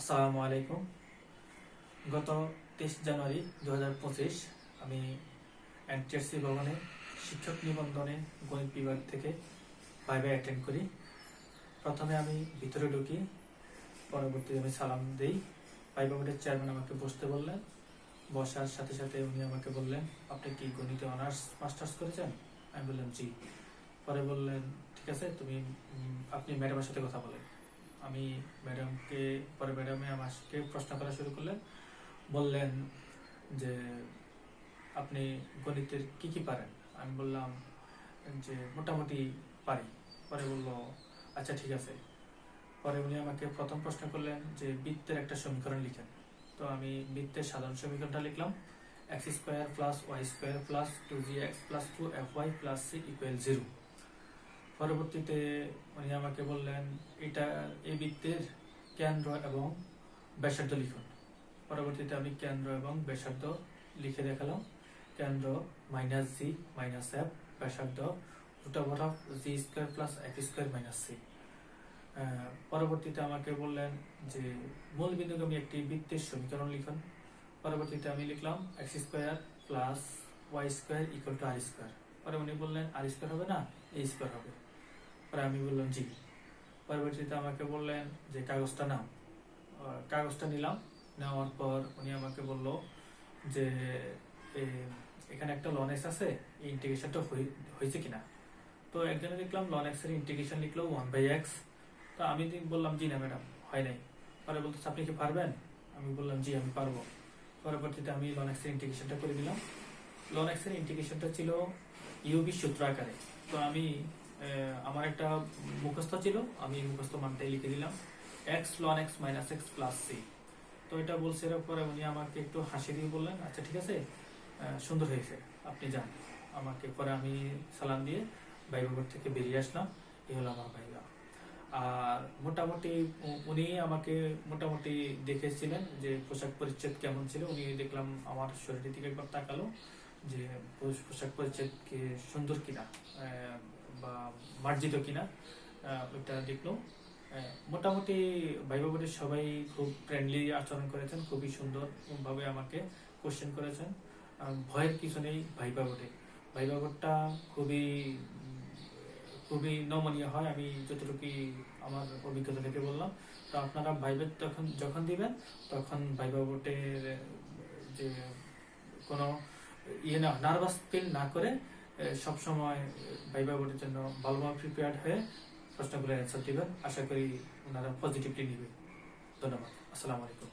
আসসালামু আলাইকুম। গত 23 জানুয়ারি 2025 আমি এনটিআরসি ভবনে শিক্ষক নিবন্ধনে গণিত বিভাগ থেকে ভাইভা অ্যাটেন্ড করি। প্রথমে আমি ভিতরে ঢুকি, পরবর্তীতে আমি সালাম দিই। ভাইভা বোর্ডের চেয়ারম্যান আমাকে বসতে বললেন। বসার সাথে সাথে উনি আমাকে বললেন, আপনি কি গণিতে অনার্স মাস্টার্স করেছেন? আমি বললাম জি। পরে বললেন, ঠিক আছে, আপনি ম্যাডামের সাথে কথা বলেন। আমি ম্যাডামে আমাকে প্রশ্ন করা শুরু করলেন। বললেন যে আপনি গণিতের কি পারেন? আমি বললাম যে মোটামুটি পারি। পরে বলল, আচ্ছা ঠিক আছে। পরে উনি আমাকে প্রথম প্রশ্ন করলেন যে বৃত্তের একটা সমীকরণ লিখেন। তো আমি বৃত্তের সাধারণ সমীকরণটা লিখলাম, x² + y² + 2gx + 2fy + c = 0। পরবর্তীতে উনি আমাকে বললেন, এই বৃত্তের কেন্দ্র এবং ব্যাসার্ধ লিখুন। পরবর্তীতে আমি কেন্দ্র এবং ব্যাসার্ধ লিখে দেখালাম। কেন্দ্র -g - f, ব্যাসার্ধ g² + f² - c। পরবর্তীতে আমাকে বললেন যে মূল বিন্দুগামী একটি বৃত্তের সমীকরণ লিখুন। পরবর্তীতে আমি লিখলাম x² + y² = r²। পরে উনি বললেন r² হবে না, a² হবে। পরে আমি বললাম জি। পরবর্তীতে আমাকে বললেন যে কাগজটা নাও। কাগজটা নিলাম। নেওয়ার পর উনি আমাকে বলল যে এখানে একটা ln x আছে, এই ইন্টিগ্রেশনটা হয়েছে কিনা। তো একজনে দেখলাম ln x এর ইন্টিগ্রেশন লিখলো 1/x। তো আমি বললাম জি না ম্যাডাম, হয় নাই। পরে বলতেছে আপনি কি পারবেন? আমি বললাম জি আমি পারবো। পরবর্তীতে আমি ln x এর ইন্টিগ্রেশনটা করে দিলাম। ln x এর ইন্টিগ্রেশনটা ছিল ইউবি সূত্র আকারে। তো আমি আমার একটা মুখস্থ ছিল, আমি মুখস্থ মানটাই লিখে দিলাম, x ln x - x + c। তো এটা বলছে, পরে উনি আমাকে একটু হাসি দিয়ে বললেন, আচ্ছা ঠিক আছে, সুন্দর হয়েছে, আপনি যান। পরে আমি সালাম দিয়ে ভাইভা বোর্ড থেকে বেরিয়ে আসলাম। এই হলো আমার ভাইভা। আর মোটামুটি উনি আমাকে মোটামুটি দেখেছিলেন যে পোশাক পরিচ্ছদ কেমন ছিল। উনি দেখলাম আমার শরীরের দিকে একবার তাকালো যে পোশাক পরিচ্ছদ কি সুন্দর কিনা বা মার্জিত কিনা, ওইটা দেখলো। মোটামুটি ভাইভা বোর্ডের সবাই খুব ফ্রেন্ডলি আচরণ করেছেন, খুবই সুন্দর ভাবে আমাকে কোশ্চেন করেছেন। ভয়ের কিছু নেই। ভাইভা বোর্ডটা খুবই খুবই নমনীয় হয়, আমি যতটুকু আমার অভিজ্ঞতা থেকে বললাম। তো আপনারা ভাইভা যখন দিবেন, তখন ভাইভা বোর্ডের যে কোনো নার্ভাস ফিল না করে সবসময় ভাইভা বোর্ডের জন্য ভালোভাবে প্রিপেয়ার্ড হয়ে প্রশ্নগুলো অ্যান্সার দিবেন। আশা করি ওনারা পজিটিভলি নেবেন। ধন্যবাদ। আসসালামু আলাইকুম।